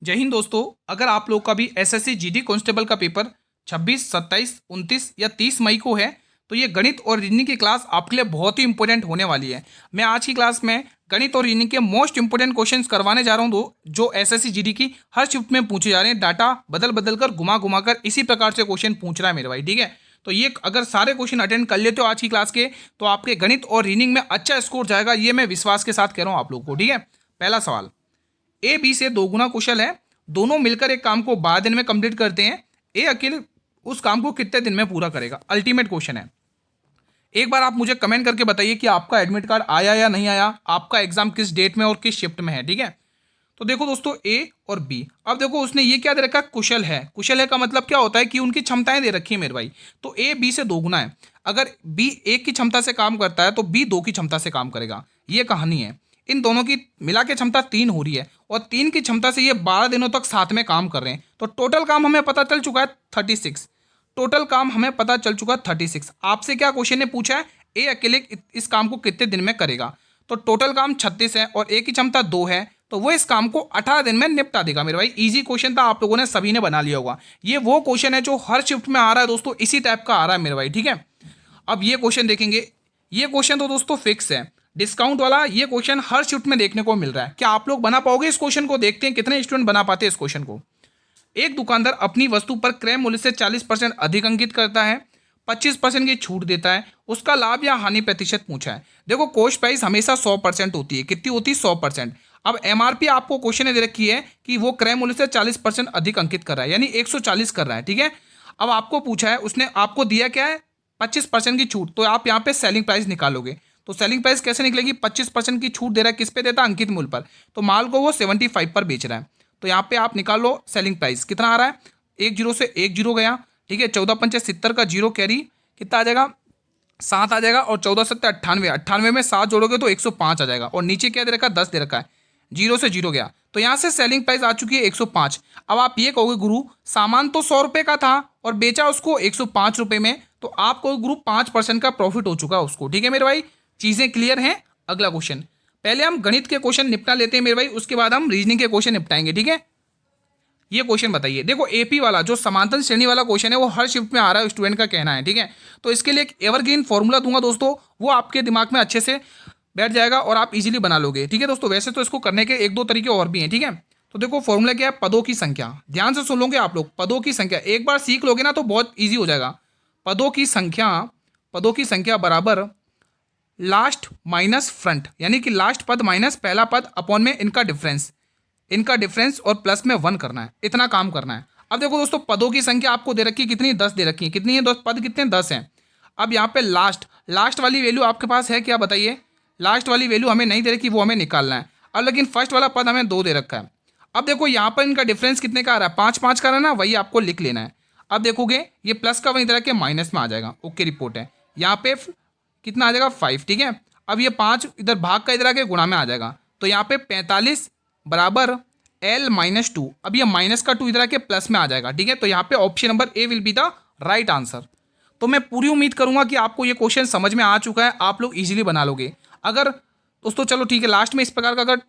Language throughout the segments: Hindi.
जय हिंद दोस्तों। अगर आप लोग का भी एसएससी जीडी कांस्टेबल का पेपर 26, 27, 29 या 30 मई को है तो ये गणित और रीजनिंग की क्लास आपके लिए बहुत ही इंपॉर्टेंट होने वाली है। मैं आज की क्लास में गणित और रीजनिंग के मोस्ट इंपॉर्टेंट क्वेश्चंस करवाने जा रहा हूँ जो एसएससी जीडी की हर शिफ्ट में पूछे जा रहे हैं। डाटा बदल बदल कर घुमा घुमा कर इसी प्रकार से क्वेश्चन पूछ रहा है मेरे भाई, ठीक है। तो ये अगर सारे क्वेश्चन अटेंड कर लेते हो आज की क्लास के तो आपके गणित और रीजनिंग में अच्छा स्कोर जाएगा, ये मैं विश्वास के साथ कह रहा हूँ आप लोग को, ठीक है। पहला सवाल, ए बी से दो गुना कुशल है, दोनों मिलकर एक काम को 12 दिन में कंप्लीट करते हैं। ए अकेले उस काम को कितने दिन में पूरा करेगा? अल्टीमेट क्वेश्चन है। एक बार आप मुझे कमेंट करके बताइए कि आपका एडमिट कार्ड आया या नहीं आया, आपका एग्जाम किस डेट में और किस शिफ्ट में है, ठीक है। तो देखो दोस्तों, ए और बी, अब देखो उसने ये क्या दे रखा है, कुशल है। कुशल है का मतलब क्या होता है कि उनकी क्षमताएं दे रखी है मेरे भाई। तो ए बी से दोगुना है। अगर बी एक की क्षमता से काम करता है तो बी दो की क्षमता से काम करेगा, ये कहानी है। इन दोनों की मिला के क्षमता 3 हो रही है और 3 की क्षमता से ये 12 दिनों तक साथ में काम कर रहे हैं। तो टोटल काम हमें पता चल चुका है 36। टोटल काम हमें पता चल चुका है 36। आपसे क्या क्वेश्चन ने पूछा है, ए अकेले इस काम को कितने दिन में करेगा। तो टोटल काम 36 है और ए की क्षमता 2 है, तो वो इस काम को 18 दिन में निपटा देगा मेरे भाई। इजी क्वेश्चन था, आप लोगों ने सभी ने बना लिया होगा। ये वो क्वेश्चन है जो हर शिफ्ट में आ रहा है दोस्तों, इसी टाइप का आ रहा है मेरे भाई, ठीक है। अब ये क्वेश्चन देखेंगे, ये क्वेश्चन तो दोस्तों फिक्स है, डिस्काउंट वाला। ये क्वेश्चन हर शिफ्ट में देखने को मिल रहा है। क्या आप लोग बना पाओगे इस क्वेश्चन को? देखते हैं कितने स्टूडेंट बना पाते हैं इस क्वेश्चन को। एक दुकानदार अपनी वस्तु पर क्रय मूल्य से 40% अधिक अंकित करता है, 25% की छूट देता है, उसका लाभ या हानि प्रतिशत पूछा है। देखो कॉस्ट प्राइस हमेशा 100% होती है। कितनी होती है? 100%। अब एमआरपी आपको क्वेश्चन ने दे रखी है कि वो क्रय मूल्य से 40% अधिक अंकित कर रहा है, यानी 140 कर रहा है, ठीक है। अब आपको पूछा है, उसने आपको दिया क्या है, 25% की छूट। तो आप यहाँ पे सेलिंग प्राइस निकालोगे। तो सेलिंग प्राइस कैसे निकलेगी? 25% की छूट दे रहा है, किस पे देता है? अंकित मूल्य पर। तो माल को वो 75 पर बेच रहा है। तो यहाँ पे आप निकाल लो सेलिंग प्राइस कितना आ रहा है। एक जीरो से एक जीरो गया, ठीक है। 14 पंचे 70 का जीरो कैरी कितना आ जाएगा? 7 आ जाएगा। और 14 सत्तर 98, 98 में 7 जोड़ोगे तो 105 आ जाएगा। और नीचे क्या दे रखा है? 10 दे रखा है। जीरो से जीरो गया तो यहाँ से सेलिंग प्राइस आ चुकी है 105। अब आप ये कहोगे गुरु सामान तो 100 रुपये का था और बेचा उसको 105 रुपये में, तो आप कहोगे गुरु 5% का प्रॉफिट हो चुका है उसको, ठीक है मेरे भाई। चीज़ें क्लियर हैं? अगला क्वेश्चन, पहले हम गणित के क्वेश्चन निपटा लेते हैं मेरे भाई, उसके बाद हम रीजनिंग के क्वेश्चन निपटाएंगे, ठीक है। ये क्वेश्चन बताइए, देखो एपी वाला जो समांतर श्रेणी वाला क्वेश्चन है वो हर शिफ्ट में आ रहा है, स्टूडेंट का कहना है, ठीक है। तो इसके लिए एक एवरग्रीन फॉर्मूला दूंगा दोस्तों, वो आपके दिमाग में अच्छे से बैठ जाएगा और आप इजीली बना लोगे, ठीक है दोस्तों। वैसे तो इसको करने के एक दो तरीके और भी हैं, ठीक है। तो देखो फॉर्मूला क्या है, पदों की संख्या। ध्यान से सुन लोगे आप लोग, पदों की संख्या एक बार सीख लोगे ना तो बहुत ईजी हो जाएगा। पदों की संख्या, पदों की संख्या बराबर लास्ट माइनस फ्रंट, यानी कि लास्ट पद माइनस पहला पद अपॉन में इनका डिफरेंस, इनका डिफरेंस और प्लस में 1 करना है, इतना काम करना है। अब देखो दोस्तों, पदों की संख्या आपको दे रखी है कितनी? 10 दे रखी है। कितनी है दोस्त? पद कितने? 10 हैं। अब यहाँ पे लास्ट वाली वैल्यू आपके पास है क्या बताइए? लास्ट वाली वैल्यू हमें नहीं दे रखी, वो हमें निकालना है। अब लेकिन फर्स्ट वाला पद हमें 2 दे रखा है। अब देखो यहाँ पर इनका डिफरेंस कितने का आ रहा है? 5 का रहा है ना, वही आपको लिख लेना है। अब देखोगे ये प्लस का वही तरह के माइनस में आ जाएगा, ओके रिपोर्ट है। यहाँ पे कितना आ जाएगा? 5, ठीक है। अब ये 5 इधर भाग का इधर आके गुणा में आ जाएगा, तो यहाँ पे 45 बराबर L-2। अब ये माइनस का 2 इधर आके प्लस में आ जाएगा, ठीक है। तो यहाँ पे option number A will be the right answer. तो मैं पूरी उम्मीद करूंगा कि आपको ये क्वेश्चन समझ में आ चुका है, आप लोग इजीली बना लोगे। अगर दोस्तों चलो ठीक है, लास्ट में इस प्रकार का अगर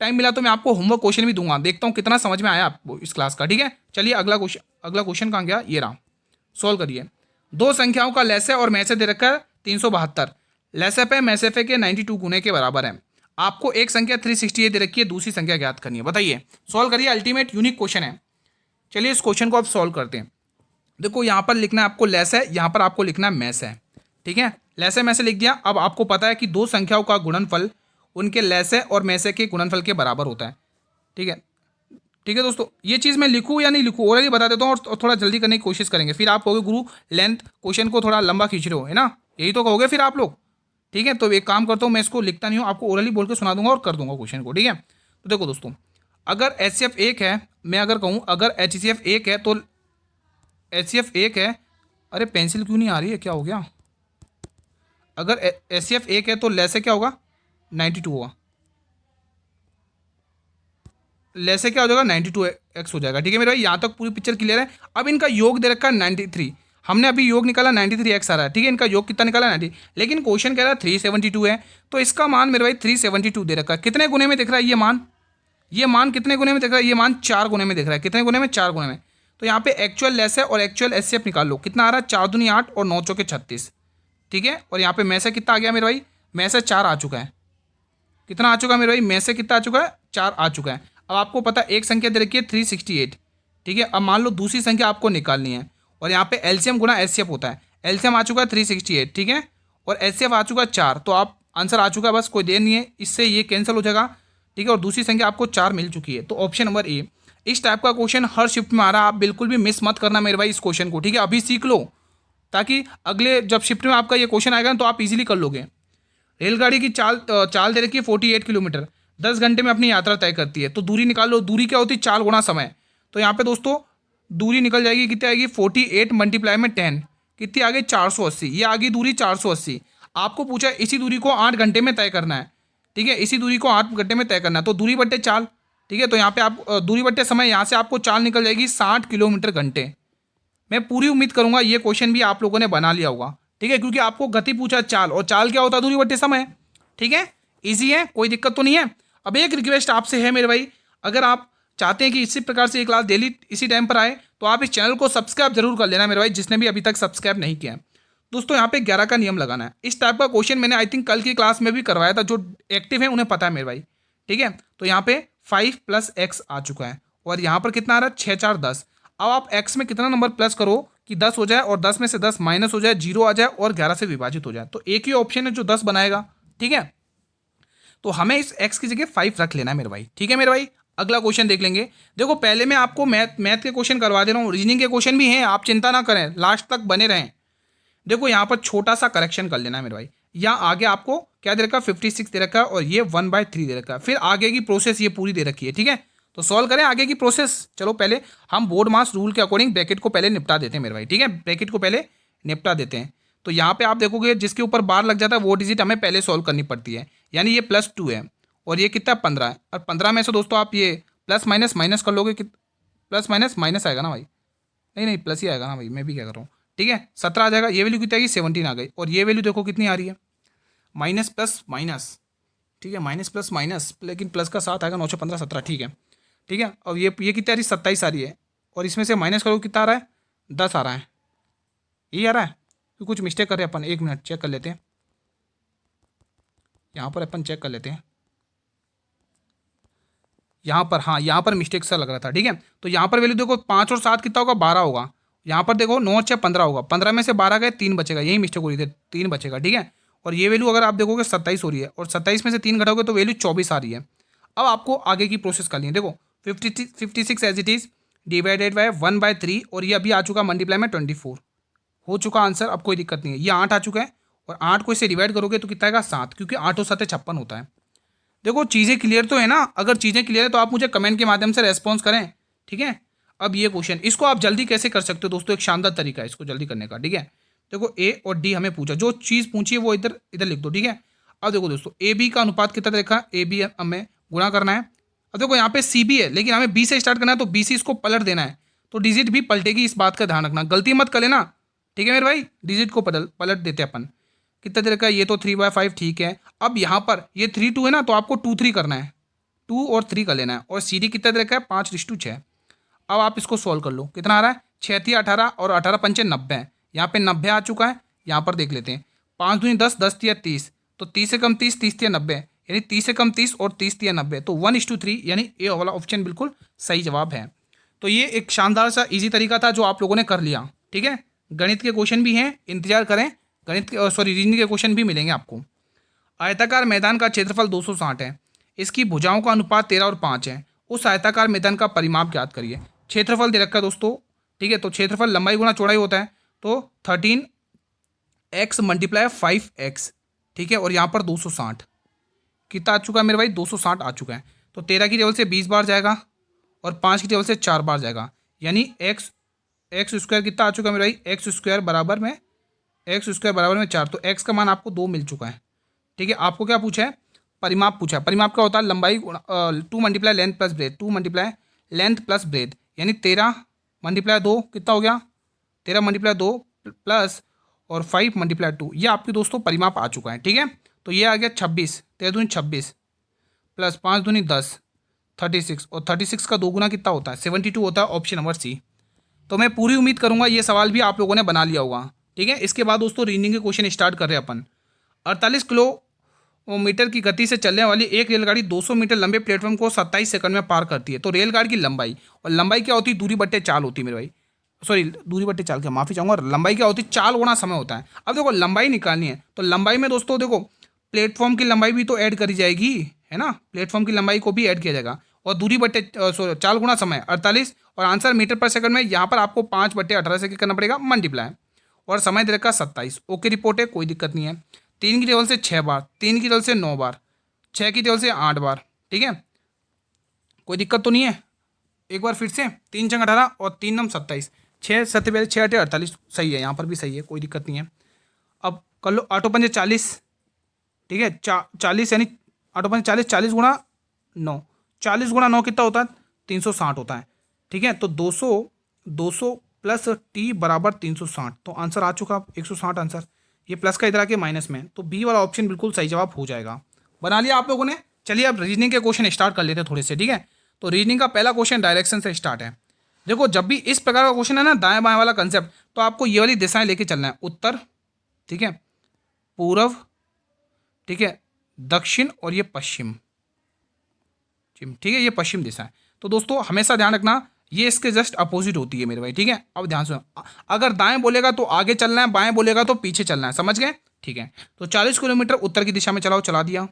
टाइम मिला तो मैं आपको होमवर्क क्वेश्चन भी दूंगा, देखता हूँ कितना समझ में आया आपको इस क्लास का, ठीक है। चलिए अगला क्वेश्चन कहाँ गया? ये रहा, सॉल्व करिए। दो संख्याओं का लैसे और मैसे दे रखा है 372, लैसे पे मैसे पे के 92 गुने के बराबर है। आपको एक संख्या 368 दे रखी है, दूसरी संख्या ज्ञात करनी है। बताइए, सॉल्व करिए, अल्टीमेट यूनिक क्वेश्चन है। चलिए इस क्वेश्चन को आप सॉल्व करते हैं। देखो यहाँ पर लिखना है आपको लैस है, यहाँ पर आपको लिखना है मैस है, ठीक है। लैसे मैसे लिख दिया। अब आपको पता है कि दो संख्याओं का गुणनफल उनके लैसे और मैसे के गुणनफल के बराबर होता है, ठीक है। ठीक है दोस्तों, ये चीज़ मैं लिखूँ या नहीं लिखूँ ऑलरेडी बता देता हूँ और थोड़ा जल्दी करने की कोशिश करेंगे। फिर आप कहोगे गुरु लेंथ क्वेश्चन को थोड़ा लंबा खींच रहे हो, है ना, यही तो कहोगे फिर आप लोग, ठीक है। तो एक काम करता हूँ, मैं इसको लिखता नहीं हूँ, आपको ओरली बोल के सुना दूंगा और कर दूंगा क्वेश्चन को, ठीक है। तो देखो दोस्तों, अगर HCF 1 है, मैं अगर कहूँ अगर HCF 1 है तो HCF 1 है, अरे पेंसिल क्यों नहीं आ रही है, क्या हो गया? अगर HCF 1 है तो लैसे क्या होगा? 92 होगा। लैसे क्या हो जाएगा? 92x हो जाएगा, ठीक है मेरे भाई। यहाँ तक पूरी पिक्चर क्लियर है। अब इनका योग दे रखा है 93, हमने अभी योग निकाला 93x आ रहा है, ठीक है। इनका योग कितना निकाला? 90, लेकिन क्वेश्चन कह रहा है 372 है, तो इसका मान मेरे भाई 372 दे रखा है। कितने गुने में दिख रहा है ये मान? ये मान कितने गुने में दिख रहा है? ये मान 4 गुने में दिख रहा है। कितने गुने में? 4 गुने में। तो यहाँ पे एक्चुअल लेस है और एक्चुअल एचसीएफ निकाल लो। कितना आ रहा है? 4 दूनी 8 और 9 चौके 36। ठीक है, और यहाँ पे में से कितना आ गया मेरे भाई? में से 4 आ चुका है। कितना आ चुका है मेरे भाई? में से कितना आ चुका है? 4 आ चुका है। अब आपको पता है एक संख्या दे रखी है 368। ठीक है, अब मान लो दूसरी संख्या आपको निकालनी है और यहाँ पे एलसीएम गुना एचसीएफ होता है। एलसीएम आ चुका है 368, ठीक है, और एचसीएफ आ चुका है 4। तो आप आंसर आ चुका है, बस कोई देर नहीं है, इससे ये कैंसिल हो जाएगा। ठीक है, और दूसरी संख्या आपको 4 मिल चुकी है। तो ऑप्शन नंबर ए। इस टाइप का क्वेश्चन हर शिफ्ट में आ रहा है, आप बिल्कुल भी मिस मत करना मेरे भाई इस क्वेश्चन को। ठीक है, अभी सीख लो ताकि अगले जब शिफ्ट में आपका ये क्वेश्चन आएगा ना तो आप इजीली कर लोगे। रेलगाड़ी की चाल दे रखी है 48 किलोमीटर, 10 घंटे में अपनी यात्रा तय करती है। तो दूरी निकाल लो। दूरी क्या होती है? 4 गुना समय। तो यहाँ पे दोस्तों दूरी निकल जाएगी, कितनी आएगी? 48 मल्टीप्लाई में 10, कितनी आ गई? 480। ये आ गई दूरी 480। आपको पूछा इसी दूरी को 8 घंटे में तय करना है। ठीक है, इसी दूरी को 8 घंटे में तय करना है। तो दूरी बट्टे चाल। ठीक है, तो यहाँ पे आप दूरी बट्टे समय, यहाँ से आपको चाल निकल जाएगी 60 किलोमीटर घंटे। मैं पूरी उम्मीद करूंगा ये क्वेश्चन भी आप लोगों ने बना लिया होगा। ठीक है, क्योंकि आपको गति पूछा चाल, और चाल क्या होता है? दूरी बट्टे समय। ठीक है, इजी है, कोई दिक्कत तो नहीं है। अब एक रिक्वेस्ट आपसे है मेरे भाई, अगर आप चाहते हैं कि इसी प्रकार से ये क्लास डेली इसी टाइम पर आए तो आप इस चैनल को सब्सक्राइब जरूर कर लेना मेरे भाई, जिसने भी अभी तक सब्सक्राइब नहीं किया है। दोस्तों यहाँ पे 11 का नियम लगाना है। इस टाइप का क्वेश्चन मैंने आई थिंक कल की क्लास में भी करवाया था, जो एक्टिव है उन्हें पता है मेरे भाई। ठीक है, तो यहाँ पे 5 + x आ चुका है और यहाँ पर कितना आ रहा है? 6 4 10। अब आप x में कितना नंबर प्लस करो कि 10 हो जाए और 10 में से 10 माइनस हो जाए, 0 आ जाए और 11 से विभाजित हो जाए। तो एक ही ऑप्शन है जो 10 बनाएगा। ठीक है, तो हमें इस x की जगह 5 रख लेना है मेरे भाई। ठीक है मेरे भाई, अगला क्वेश्चन देख लेंगे। देखो पहले मैं आपको मैथ के क्वेश्चन करवा दे रहा हूँ, रीजनिंग के क्वेश्चन भी हैं, आप चिंता ना करें, लास्ट तक बने रहें। देखो यहाँ पर छोटा सा करेक्शन कर लेना है मेरे भाई। यहाँ आगे आपको क्या दे रखा है? 56 दे रखा है और ये 1/3 दे रखा है। फिर आगे की प्रोसेस ये पूरी दे रखी है। ठीक है, तो सॉल्व करें आगे की प्रोसेस। चलो पहले हम बोर्ड मास रूल के अकॉर्डिंग ब्रैकेट को पहले निपटा देते हैं मेरे भाई। ठीक है, ब्रैकेट को पहले निपटा देते हैं। तो यहाँ पे आप देखोगे जिसके ऊपर बार लग जाता है वो डिजिट हमें पहले सॉल्व करनी पड़ती है। यानी ये +2 है और ये कितना? 15 है। और 15 में से दोस्तों आप ये प्लस माइनस माइनस कर लोगे, प्लस माइनस माइनस आएगा ना भाई? नहीं नहीं, प्लस ही आएगा ना भाई, मैं भी क्या कर रहा हूँ। ठीक है, 17 आ जाएगा। ये वैल्यू कितनी आएगी? 17 आ गई। और ये वैल्यू देखो कितनी आ रही है? Minus plus minus. ठीक है, माइनस प्लस माइनस, लेकिन प्लस का 7 आएगा। 9 × 15 17। ठीक है, ठीक है। और ये कितनी आ रही? 27 आ रही है। और इसमें से माइनस करो कितना आ रहा है? 10 आ रहा है। यही आ रहा है तो कुछ मिस्टेक कर रहे हैं अपन। 1 मिनट चेक कर लेते हैं, यहाँ पर अपन चेक कर लेते हैं। यहाँ पर, हाँ यहाँ पर मिस्टेक सा लग रहा था। ठीक है, तो यहाँ पर वैल्यू देखो 5 और 7 कितना होगा? 12 होगा। यहाँ पर देखो 9 × 6 15 होगा। 15 में से 12 गए, 3 बचेगा। यही मिस्टेक हो रही थी, 3 बचेगा। ठीक है, और ये वैल्यू अगर आप देखोगे 27 हो रही है और 27 में से 3 घटाओगे तो वैल्यू 24 आ रही है। अब आपको आगे की प्रोसेस करनी है। देखो 56 as it is divided by 1/3 और ये अभी आ चुका मल्टीप्लाई में 24 हो चुका आंसर। अब कोई दिक्कत नहीं है, ये 8 आ चुका है और 8 को इससे डिवाइड करोगे तो कितना आएगा? 7, क्योंकि 8 और 7 56 होता है। देखो चीज़ें क्लियर तो है ना? अगर चीज़ें क्लियर है तो आप मुझे कमेंट के माध्यम से रेस्पॉन्स करें। ठीक है, अब ये क्वेश्चन इसको आप जल्दी कैसे कर सकते हो दोस्तों? एक शानदार तरीका है इसको जल्दी करने का। ठीक है, देखो ए और डी हमें पूछा, जो चीज़ पूछी है वो इधर इधर लिख दो। ठीक है, अब देखो दोस्तों ए बी का अनुपात कितना देखा? ए बी हमें गुणा करना है। अब देखो यहाँ पे सी बी है लेकिन हमें बी से स्टार्ट करना है, तो बी से इसको पलट देना है, तो डिजिट भी पलटेगी, इस बात का ध्यान रखना, गलती मत कर लेना। ठीक है मेरे भाई, डिजिट को पलट देते हैं अपन। कितना दे रखा है? ये तो 3/5। ठीक है, अब यहाँ पर ये 3 2 है ना, तो आपको 2 3 करना है, 2 और 3 कर लेना है। और सी डी कितना दे रखा है? 5:6। अब आप इसको सॉल्व कर लो, कितना आ रहा है? 6 × 18 और 18 × 5 = 90। यहाँ पे 90 आ चुका है। यहाँ पर देख लेते हैं, 5 दूनी 10, 10 × 30, तो 30 से कम 30, 30 × 90, यानी 30 से कम 30 और 30 × 90, तो 1:3, यानी ए वाला ऑप्शन बिल्कुल सही जवाब है। तो ये एक शानदार सा इजी तरीका था जो आप लोगों ने कर लिया। ठीक है, गणित के क्वेश्चन भी हैं, इंतजार करें। गणित के रीजनिंग के क्वेश्चन भी मिलेंगे आपको। आयताकार मैदान का क्षेत्रफल 260 है, इसकी भुजाओं का अनुपात 13 और 5 है। उस आयताकार मैदान का परिमाप ज्ञात करिए। क्षेत्रफल दे रखा है दोस्तों। ठीक है, तो क्षेत्रफल लंबाई गुना चौड़ाई होता है, तो 13x × 5x। ठीक है, और यहाँ पर 260 कितना आ चुका है मेरे भाई? 260 आ चुका है। तो 13 की टेबल से 20 बार जाएगा और 5 की टेबल से 4 बार जाएगा, यानी एक्स स्क्वायर कितना आ चुका है मेरे भाई? एक्स स्क्वायर बराबर में 4। तो x का मान आपको 2 मिल चुका है। ठीक है, आपको क्या पूछा है? परिमाप पूछा है। परिमाप क्या होता है? लंबाई 2 × length plus breadth, 2 × length plus breadth, यानी 13 × 2 कितना हो गया? 13 × 2 प्लस और 5 × 2, ये आपकी दोस्तों परिमाप आ चुका है। ठीक है, तो ये आ गया 26, 13 दूनी 26 प्लस 5 दूनी 10, 36 और 36 का 2 गुना कितना होता है 72 होता है, ऑप्शन नंबर सी। तो मैं पूरी उम्मीद करूंगा ये सवाल भी आप लोगों ने बना लिया होगा। ठीक है, इसके बाद दोस्तों रीजनिंग के क्वेश्चन स्टार्ट कर रहे हैं अपन। 48 किलोमीटर की गति से चलने वाली एक रेलगाड़ी 200 मीटर लंबे प्लेटफॉर्म को 27 सेकंड में पार करती है। तो रेलगाड़ी की लंबाई, और लंबाई क्या होती है, दूरी बट्टे चाल होती है मेरे भाई, सॉरी दूरी बट्टे चाल, क्या माफी चाहूंगा, लंबाई क्या होती है, चाल गुणा समय होता है। अब देखो लंबाई निकालनी है तो लंबाई में दोस्तों देखो प्लेटफॉर्म की लंबाई भी तो ऐड करी जाएगी, है ना, प्लेटफॉर्म की लंबाई को भी ऐड किया जाएगा, और दूरी बट्टे चाल गुणा समय 48, और आंसर मीटर पर सेकंड में यहाँ पर आपको 5/18 से करना पड़ेगा मल्टीप्लाई, और समय दे रखा 27। ओके रिपोर्ट है, कोई दिक्कत नहीं है। 3 की टेबल से 6 बार, 3 की टेबल से 9 बार, 6 की टेबल से 8 बार। ठीक है, कोई दिक्कत तो नहीं है। एक बार फिर से 3 छंग 18 और 3 नम 27, 6 7 6 8 48, सही है, यहाँ पर भी सही है, कोई दिक्कत नहीं है। अब कर लो आठों पंजे 40, ठीक है, 40 यानी आठों पंजे 40, 40 गुणा 9, 40 गुणा 9 कितना होता है 360 होता है। ठीक है, तो 200 प्लस टी बराबर 360, तो आंसर आ चुका 160 आंसर। ये प्लस का इधर आके माइनस में, तो बी वाला ऑप्शन बिल्कुल सही जवाब हो जाएगा। बना लिया आप लोगों ने। चलिए अब रीजनिंग के क्वेश्चन स्टार्ट कर लेते हैं थोड़े से। ठीक है, तो रीजनिंग का पहला क्वेश्चन डायरेक्शन से स्टार्ट है। देखो जब भी इस प्रकार का क्वेश्चन है ना, दाएं बाएं वाला कंसेप्ट, तो आपको ये वाली दिशाएं लेके चलना है, उत्तर, ठीक है, पूर्व, ठीक है, दक्षिण, और ये पश्चिम, ठीक है, ये पश्चिम दिशा है। तो दोस्तों हमेशा ध्यान रखना ये इसके जस्ट अपोजिट होती है मेरे भाई। ठीक है, अब ध्यान से, अगर दाएं बोलेगा तो आगे चलना है, बाएं बोलेगा तो पीछे चलना है, समझ गए। ठीक है, तो 40 किलोमीटर उत्तर की दिशा में चलाओ, चला दिया।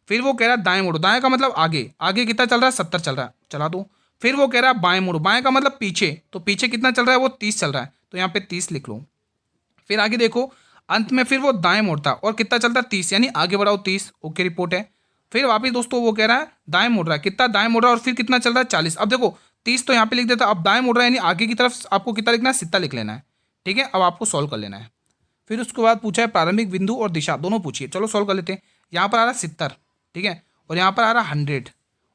फिर वो कह रहा है दाएं मुड़ो, दाएं का मतलब आगे, आगे कितना चल रहा है 70 चल रहा है, चला दो। फिर वो कह रहा है बाएं मुड़ो, बाएं का मतलब पीछे, तो पीछे कितना चल रहा है वो 30 चल रहा है, तो यहाँ पे 30 लिख लो। फिर आगे देखो, अंत में फिर वो दाएं मुड़ता है और कितना चलता है 30, यानी आगे बढ़ाओ 30। ओके रिपोर्ट है। फिर वापिस दोस्तों वो कह रहा है दाएं मुड़ रहा है, कितना दाएं मुड़ रहा है, और फिर कितना चल रहा है 40। अब देखो 30 तो यहाँ पे लिख देता, अब दाएं मुड़ रहा है यानी आगे की तरफ आपको कितना लिखना है 70 लिख लेना है। ठीक है, अब आपको सॉल्व कर लेना है। फिर उसके बाद पूछा है प्रारंभिक बिंदु और दिशा दोनों पूछिए, चलो सॉल्व कर लेते हैं। यहाँ पर आ रहा है 70, ठीक है, और यहाँ पर आ रहा है 100,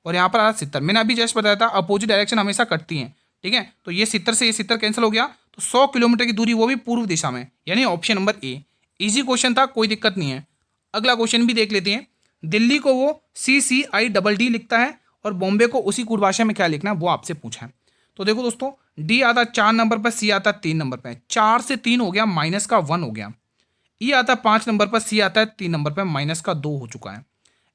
और यहाँ पर आ रहा है 70। मैंने अभी जस्ट बताया था अपोजिट डायरेक्शन हमेशा कटती हैं। ठीक है, तो ये 70 से ये 70 कैंसिल हो गया, तो 100 किलोमीटर की दूरी वो भी पूर्व दिशा में, यानी option number A. Easy question था, कोई दिक्कत नहीं है। अगला क्वेश्चन भी देख लेते हैं। दिल्ली को वो CCIDD लिखता है और बॉम्बे को उसी कोड भाषा में क्या लिखना है वो आपसे पूछा है। तो देखो दोस्तों, डी आता 4 नंबर पर, सी आता 3 नंबर पर, 4 से 3 हो गया, माइनस का 1 हो गया। ई आता 5 नंबर पर, सी आता है 3 नंबर पर, माइनस का 2 हो चुका है।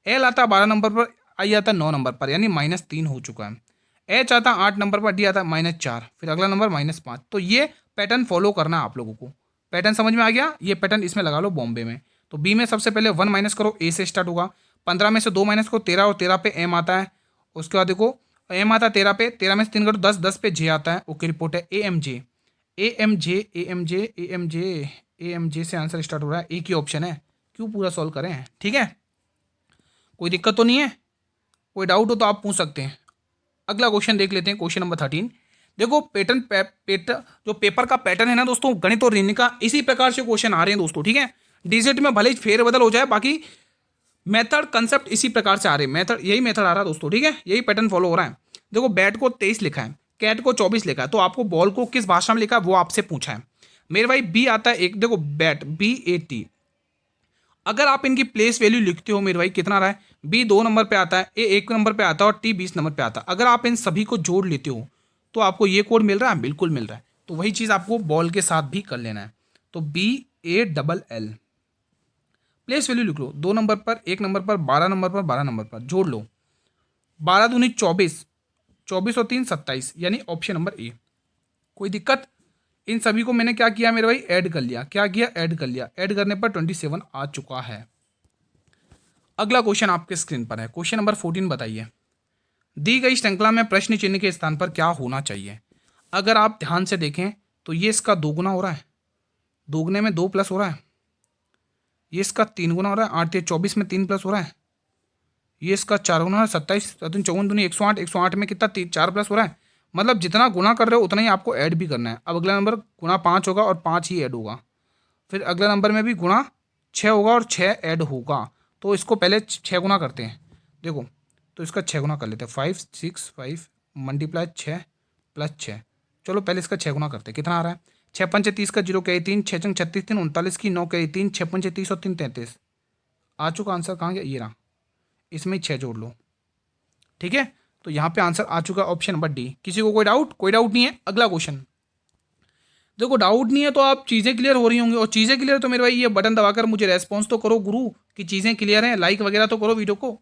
एल आता 12 नंबर पर, आई आता 9 नंबर पर, यानी -3 हो चुका है। एच आता 8 नंबर पर, डी आता -4, फिर अगला नंबर -5। तो ये पैटर्न फॉलो करना है आप लोगों को। पैटर्न समझ में आ गया, ये पैटर्न इसमें लगा लो बॉम्बे में। तो बी में सबसे पहले 1 माइनस करो, ए से स्टार्ट होगा। 15 में से 2 माइनस करो, 13, और 13 पे एम आता है। उसके बाद देखो एम आता है 13 पे, 13 में से 3 करो 10, 10 पे जे आता है। ओके रिपोर्ट है। AMJ, AMJ, AMJ, AMJ, AMJ से आंसर स्टार्ट हो रहा है, एक ही ऑप्शन है, क्यों पूरा सॉल्व करें। ठीक है, कोई दिक्कत तो नहीं है, कोई डाउट हो तो आप पूछ सकते हैं। अगला क्वेश्चन देख लेते हैं, क्वेश्चन नंबर 13। देखो जो पेपर का पैटर्न है ना दोस्तों, गणित और रीजनिंग का, इसी प्रकार से क्वेश्चन आ रहे हैं दोस्तों। ठीक है, डिजिट में भले ही फेरबदल हो जाए, बाकी मेथड कंसेप्ट इसी प्रकार से आ रहे हैं। मेथड यही मेथड आ रहा है दोस्तों। ठीक है, यही पैटर्न फॉलो हो रहा है। देखो बैट को 23 लिखा है, कैट को 24 लिखा है, तो आपको बॉल को किस भाषा में लिखा है वो आपसे पूछा है मेरे भाई। बी आता है एक, देखो बैट BAT, अगर आप इनकी प्लेस वैल्यू लिखते हो मेरे भाई, कितना रहा है, बी 2 नंबर पे आता है, ए 1 नंबर पे आता है, और टी 20 नंबर पे आता है। अगर आप इन सभी को जोड़ लेते हो तो आपको ये कोड मिल रहा है, बिल्कुल मिल रहा है। तो वही चीज़ आपको बॉल के साथ भी कर लेना है। तो BALL, प्लेस वैल्यू लिख लो, 2 नंबर पर, 1 नंबर पर, 12 नंबर पर, 12 नंबर पर, जोड़ लो। 12 दूनी 24, 24 और 3 27, यानी ऑप्शन नंबर ए। कोई दिक्कत। इन सभी को मैंने क्या किया मेरे भाई, ऐड कर लिया। क्या किया, ऐड कर लिया। ऐड करने पर 27 आ चुका है। अगला क्वेश्चन आपके स्क्रीन पर है, क्वेश्चन नंबर 14। बताइए दी गई श्रृंखला में प्रश्न चिन्ह के स्थान पर क्या होना चाहिए। अगर आप ध्यान से देखें तो ये इसका 2 गुना हो रहा है, 2 गुने में 2 प्लस हो रहा है। ये इसका 3 गुना हो रहा है, 8 या 24 में 3 प्लस हो रहा है। ये इसका 4 गुना है, 27 3 54 दूनी 108, 108 में कितना 4 प्लस हो रहा है। मतलब जितना गुना कर रहे हो उतना ही आपको ऐड भी करना है। अब अगला नंबर गुना 5 होगा और 5 ही ऐड होगा। फिर अगला नंबर में भी गुना 6 होगा और 6 ऐड होगा। तो इसको पहले 6 गुना करते हैं। देखो तो इसका 6 गुना कर लेते हैं, 5 6 5 मल्टीप्लाई 6 प्लस 6। चलो पहले इसका 6 गुना करते हैं, कितना आ रहा है, 6 पंचे 30 का 0 कैरी 3, 6 चंग 36 3 39 की 9 कैरी 3, 6 पंचे 30 और 3 33। आ चुका आंसर, कहाँ गया, ये रहा। इसमें 6 जोड़ लो। ठीक है, तो यहाँ पे आंसर आ चुका है ऑप्शन नंबर डी। किसी को कोई डाउट? कोई डाउट नहीं है। अगला क्वेश्चन देखो, डाउट नहीं है तो आप चीज़ें क्लियर हो रही होंगी, और चीज़ें क्लियर तो मेरे भाई ये बटन दबाकर मुझे रेस्पॉन्स तो करो गुरु कि चीज़ें क्लियर हैं, लाइक वगैरह तो करो वीडियो को।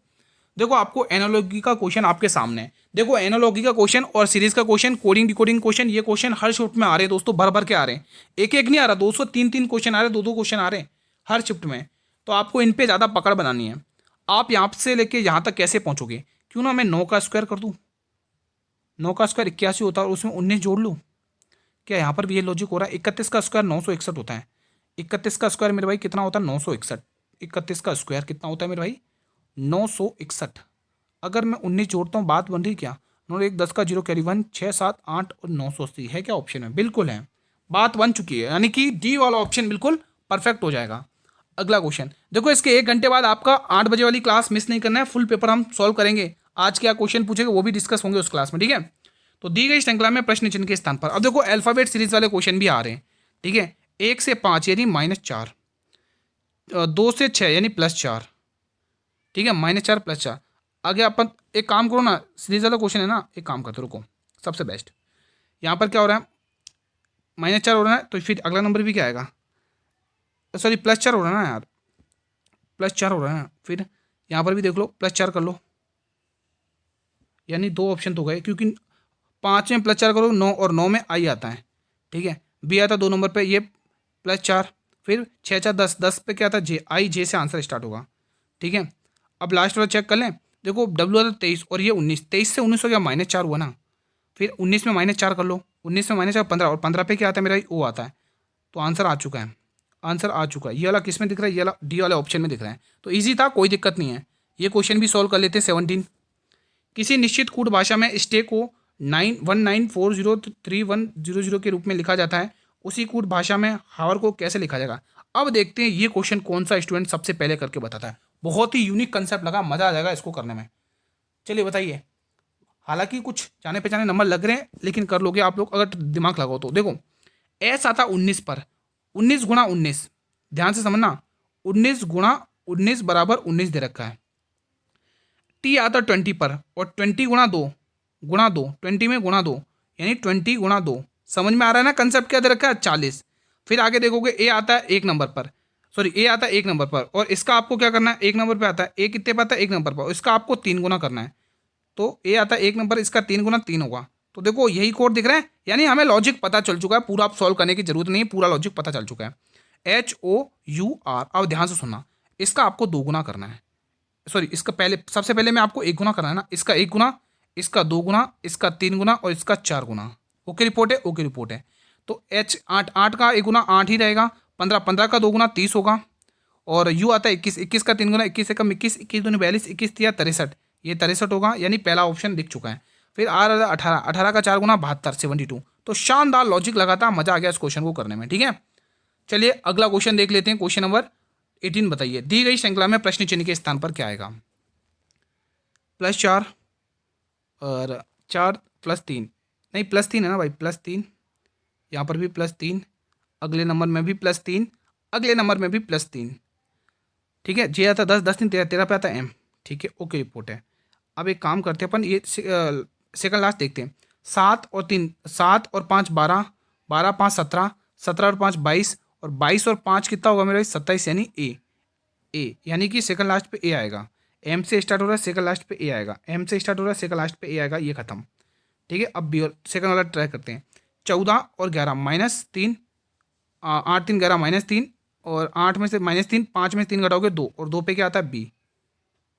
देखो आपको एनालॉजी का क्वेश्चन आपके सामने है। देखो एनालॉजी का क्वेश्चन और सीरीज का क्वेश्चन, कोडिंग डिकोडिंग क्वेश्चन, ये क्वेश्चन हर शिफ्ट में आ रहे हैं दोस्तों, भर भर के आ रहे हैं। एक एक नहीं आ रहा, 203 क्वेश्चन आ रहे हैं, 2 क्वेश्चन आ रहे हैं हर शिफ्ट में। तो आपको इन पे ज़्यादा पकड़ बनानी है। आप यहाँ से लेके यहाँ तक कैसे पहुँचोगे? क्यों ना मैं 9 का स्क्वायर कर दूँ, 9 का स्क्वायर 81 होता है और उसमें 19 जोड़ लूँ। क्या यहाँ पर भी ये लॉजिक हो रहा है? 31 का स्क्वायर 961 होता है। 31 का स्क्वायर मेरे भाई कितना होता है? 961। 31 का स्क्वायर कितना होता है मेरे भाई? 961। अगर मैं 19 जोड़ता हूँ, बात बन रही क्या? 9 1 10 का 0 कैरी 1 6 7 8 और 980 है क्या ऑप्शन में? बिल्कुल है, बात बन चुकी है। यानी कि डी वाला ऑप्शन बिल्कुल परफेक्ट हो जाएगा। अगला क्वेश्चन देखो, इसके 1 घंटे बाद आपका 8 बजे वाली क्लास मिस नहीं करना है। फुल पेपर हम सॉल्व करेंगे। आज क्या क्वेश्चन पूछेंगे वो भी डिस्कस होंगे उस क्लास में, ठीक है। तो दी गई श्रृंखला में प्रश्न चिन्ह के स्थान पर अब देखो अल्फाबेट सीरीज वाले क्वेश्चन भी आ रहे हैं, ठीक है। 1 से 5 यानी -4, 2 से 6 यानी +4, ठीक है, -4 +4। आगे अपन एक काम करो ना, सीरीज वाला क्वेश्चन है ना, एक काम करते रुको, सबसे बेस्ट यहाँ पर क्या हो रहा है? -4 हो रहा है, तो फिर अगला नंबर भी क्या आएगा? सॉरी +4 हो रहा है ना यार, +4 हो रहा है ना। फिर यहाँ पर भी देख लो, +4 कर लो, यानी 2 ऑप्शन तो गए, क्योंकि 5 में +4 करो 9, और 9 में आई आता है, ठीक है। बी आता 2 नंबर पे, ये +4। फिर 6 4 10, 10 पे क्या आता है? जे, आई जे से आंसर स्टार्ट होगा, ठीक है। अब लास्ट वाला चेक कर लें। देखो डब्ल्यू आता 23 और ये 19, 23 से 19 हो गया, -4 हुआ ना। फिर 19 में -4 कर लो, 19 में -4 15, और 15 पे क्या आता है मेरा? ओ आता है। तो आंसर आ चुका है, आंसर आ चुका है। ये वाला किस में दिख रहा है? ये वाला डी वाले ऑप्शन में दिख रहा है। तो ईजी था, कोई दिक्कत नहीं है। ये क्वेश्चन भी सॉल्व कर लेते हैं। 17 किसी निश्चित कूट भाषा में स्टेक को 19403100 के रूप में लिखा जाता है, उसी कूट भाषा में हावर को कैसे लिखा जाएगा? अब देखते हैं ये क्वेश्चन कौन सा स्टूडेंट सबसे पहले करके बताता है। बहुत ही यूनिक कंसेप्ट लगा, मजा आ जाएगा इसको करने में। चलिए बताइए। हालांकि कुछ जाने पहचाने नंबर लग रहे हैं, लेकिन कर लोगे आप लोग अगर दिमाग लगाओ तो। देखो एस आता 19 पर, 19 गुणा 19, ध्यान से समझना, 19 गुणा 19 बराबर 19 दे रखा है। टी आता 20 पर, और 20 गुणा 2 गुणा 2, 20 में गुणा 2 यानी 20 गुणा 2। समझ में आ रहा है ना कंसेप्ट क्या दे रखा है? 40। फिर आगे देखोगे ए आता है 1 नंबर पर, सॉरी ए आता है 1 नंबर पर, और इसका आपको क्या करना है? 1 नंबर पे आता है, ए कितने पे आता है? 1 नंबर पर, इसका आपको 3 गुना करना है। तो ए आता है 1 नंबर, इसका 3 गुना 3 होगा। तो देखो यही कोड दिख रहा है, यानी हमें लॉजिक पता चल चुका है पूरा। आप सॉल्व करने की जरूरत नहीं है, पूरा लॉजिक पता चल चुका है। HOUR। अब ध्यान से सुनना, इसका आपको 2 गुना करना है, सॉरी इसका पहले, सबसे पहले में आपको 1 गुना करना है ना। इसका 1 गुना, इसका 2 गुना, इसका 3 गुना, और इसका 4 गुना। ओके रिपोर्ट है? ओके रिपोर्ट है। तो H 8 का 1 गुना 8 ही रहेगा, 15 का 2 गुना 30 होगा, और यू आता है 21 का 3 गुना 21 से कम 21, 21 दूनी 42, 21 तिया 63, ये 63 होगा, यानी पहला ऑप्शन दिख चुका है। फिर आर 18, 18 का 4 गुना 72, 72। तो शानदार लॉजिक लगाता, मजा आ गया इस क्वेश्चन को करने में, ठीक है। चलिए अगला क्वेश्चन देख लेते हैं। क्वेश्चन नंबर 18 बताइए, दी गई श्रृंखला में प्रश्न चिन्ह के स्थान पर क्या आएगा? +4 और 4 +3, नहीं +3 है ना भाई, +3, यहाँ पर भी +3, अगले नंबर में भी +3, अगले नंबर में भी +3, ठीक है। जे आता 10, 10 3 13, 13 पे आता है M, ठीक है। ओके रिपोर्ट है। अब एक काम करते हैं अपन, ये सेकंड लास्ट देखते हैं। 7 और 3, 7 और 5 12, 12 5 17, 17 और 5 22, और 22 और 5 कितना होगा मेरा? 27, यानी ए, यानी कि सेकंड लास्ट पे ए आएगा। M से स्टार्ट हो रहा है, सेकंड लास्ट पे ए आएगा। M से स्टार्ट हो रहा है, सेकंड लास्ट पे ए आएगा, ये खत्म, ठीक है। अब बी और सेकंड वाला ट्राई करते हैं। 14 और 11 -3, 8 3 11 -3, और 8 में से -3, 5 में से 3 घटाओगे 2, और 2 पे क्या आता है? बी।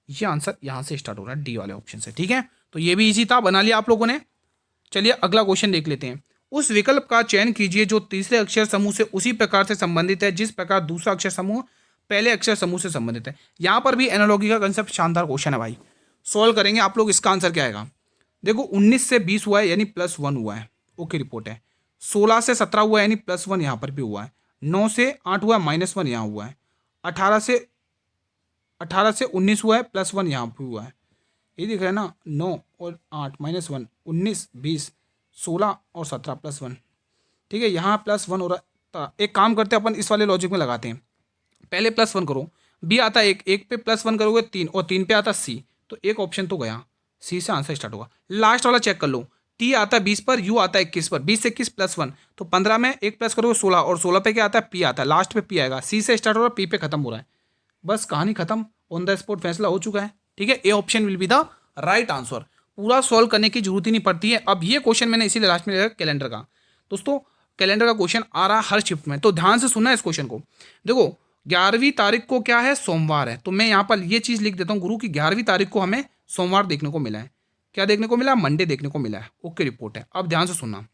ये आंसर यहाँ से स्टार्ट हो रहा है, डी वाले ऑप्शन से, ठीक है। तो ये भी इजी था, बना लिया आप लोगों ने। चलिए अगला क्वेश्चन देख लेते हैं। उस विकल्प का चयन कीजिए जो तीसरे अक्षर समूह से उसी प्रकार से संबंधित है जिस प्रकार दूसरा अक्षर समूह पहले अक्षर समूह से संबंधित है। यहाँ पर भी एनालॉजी का कंसेप्ट शानदार क्वेश्चन है भाई, सॉल्व करेंगे आप लोग। इसका आंसर क्या आएगा? देखो 19 से 20 हुआ है, यानी +1 हुआ है, ओके रिपोर्ट है। 16 से 17 हुआ है, यानी +1 यहाँ पर भी हुआ है। 9 से 8 हुआ है, -1 यहाँ हुआ है। 18 से 19 हुआ है, +1 यहाँ पर हुआ है। ये दिख रहा है ना, 9 और 8 -1, 19 20 16 और 17 +1, ठीक है। यहाँ +1 हो रहा है। एक काम करते हैं अपन, इस वाले लॉजिक में लगाते हैं। पहले +1 करो, बी आता है 1, 1 पे +1 करोगे 3, और 3 पे आता C, तो एक ऑप्शन तो गया। सी से आंसर स्टार्ट होगा। लास्ट वाला चेक कर लो, टी आता है 20 पर, यू आता है 21 पर, 20 से 21 +1 तो 15 में 1 प्लस करोगे 16, और 16 पे क्या आता है, पी आता है, लास्ट पे पी आएगा। सी से स्टार्ट हो रहा है, पी पे खत्म हो रहा है, बस कहानी खत्म, ऑन द स्पॉट फैसला हो चुका है। ठीक है, A option will be the right answer. पूरा सॉल्व करने की जरूरत ही नहीं पड़ती है। अब ये क्वेश्चन मैंने इसीलिए लास्ट में लिखा कैलेंडर का। दोस्तों कैलेंडर का क्वेश्चन आ रहा है हर शिफ्ट में, तो ध्यान से सुनना है इस क्वेश्चन को। देखो 11वीं तारीख को क्या है, सोमवार है, तो मैं यहाँ पर ये चीज़ लिख देता हूँ गुरु की 11वीं तारीख को हमें सोमवार देखने को मिला है। क्या देखने को मिला, मंडे देखने को मिला है। ओके रिपोर्ट है। अब ध्यान से सुनना,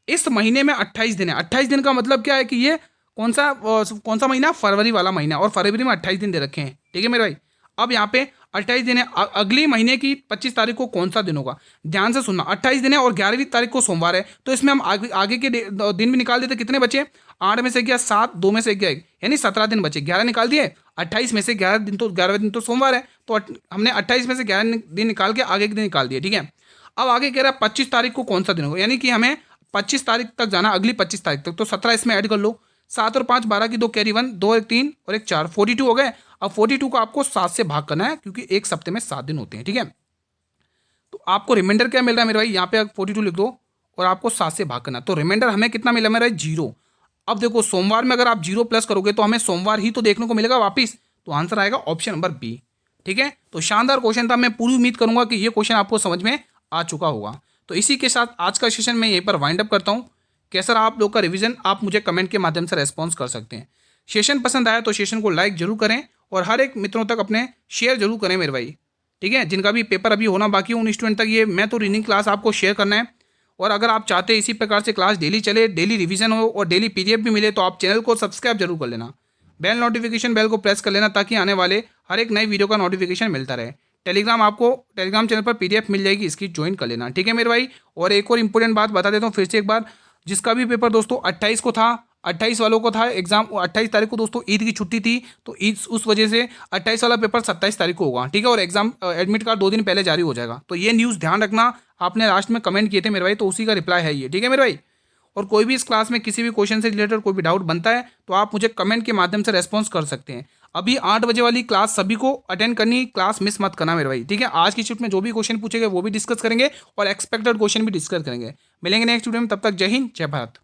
इस महीने में 28 दिन है। 28 दिन का मतलब क्या है कि ये कौन सा महीना, फरवरी वाला महीना, और फरवरी में 28 दिन दे रखे हैं। ठीक है मेरे भाई, अब यहाँ पे 28 दिन है, अगली महीने की 25 तारीख को कौन सा दिन होगा, ध्यान से सुनना। 28 दिन है और 11वीं तारीख को सोमवार है, तो इसमें हम आगे के दिन भी निकाल देते, कितने बचे, 8 में से गया 7, 2 में से गया 1, यानी 17 दिन बचे, 11 निकाल दिए, 28 में से 11 दिन, तो 11वें दिन तो सोमवार है, तो हमने 28 में से 11 दिन निकाल के आगे के दिन निकाल दिए। ठीक है, अब आगे कह रहा है 25 तारीख को कौन सा दिन होगा, यानी कि हमें 25 तारीख तक जाना, अगली 25 तारीख तक, तो 17 इसमें ऐड कर लो, 7 और 5 12 की 2 कैरी 1, 2 1 3 और 1 4, 42 हो गए। अब 42 को आपको 7 से भाग करना है, क्योंकि एक सप्ते में 7 दिन होते हैं। ठीक है, तो आपको रिमाइंडर क्या मिल रहा है मेरे भाई, यहाँ पे 42 लिख दो और आपको 7 से भाग करना है, तो रिमाइंडर हमें कितना मिला मेरा, 0। अब देखो सोमवार में अगर आप 0 प्लस करोगे तो हमें सोमवार ही तो देखने को मिलेगा वापिस, तो आंसर आएगा ऑप्शन नंबर बी। ठीक है, तो शानदार क्वेश्चन था, मैं पूरी उम्मीद करूंगा कि ये क्वेश्चन आपको समझ में आ चुका होगा। तो इसी के साथ आज का सेशन मैं यहीं पर वाइंड अप करता हूँ। कैसा रहा आप लोग का रिवीजन, आप मुझे कमेंट के माध्यम से रेस्पॉन्स कर सकते हैं। सेशन पसंद आया तो सेशन को लाइक जरूर करें और हर एक मित्रों तक अपने शेयर जरूर करें मेरे भाई। ठीक है, जिनका भी पेपर अभी होना बाकी है उन स्टूडेंट तक ये मैं तो रीडिंग क्लास आपको शेयर करना है। और अगर आप चाहते हैं इसी प्रकार से क्लास डेली चले, डेली रिवीजन हो और डेली पीडीएफ भी मिले, तो आप चैनल को सब्सक्राइब जरूर कर लेना, बेल नोटिफिकेशन बेल को प्रेस कर लेना, ताकि आने वाले हर एक नई वीडियो का नोटिफिकेशन मिलता रहे। टेलीग्राम चैनल पर पीडीएफ मिल जाएगी, इसकी ज्वाइन कर लेना। ठीक है मेरे भाई, और एक और इंपॉर्टेंट बात बता देता हूँ फिर से एक बार, जिसका भी पेपर दोस्तों 28 को था, 28 वालों को था एग्जाम, 28 तारीख को दोस्तों ईद की छुट्टी थी, तो ईद उस वजह से 28 वाला पेपर 27 तारीख को होगा। ठीक है, और एग्जाम एडमिट कार्ड 2 दिन पहले जारी हो जाएगा, तो ये न्यूज़ ध्यान रखना। आपने लास्ट में कमेंट किए थे मेरे भाई, तो उसी का रिप्लाई है ये। ठीक है मेरे भाई, और कोई भी इस क्लास में किसी भी क्वेश्चन से रिलेटेड कोई भी डाउट बनता है तो आप मुझे कमेंट के माध्यम से रेस्पॉन्स कर सकते हैं। अभी 8 बजे वाली क्लास सभी को अटेंड करनी, क्लास मिस मत करना मेरे भाई। ठीक है, आज की शिफ्ट में जो भी क्वेश्चन पूछेंगे वो भी डिस्कस करेंगे और एक्सपेक्टेड क्वेश्चन भी डिस्कस करेंगे। मिलेंगे नेक्स्ट वीडियो में, तब तक जय हिंद जय भारत।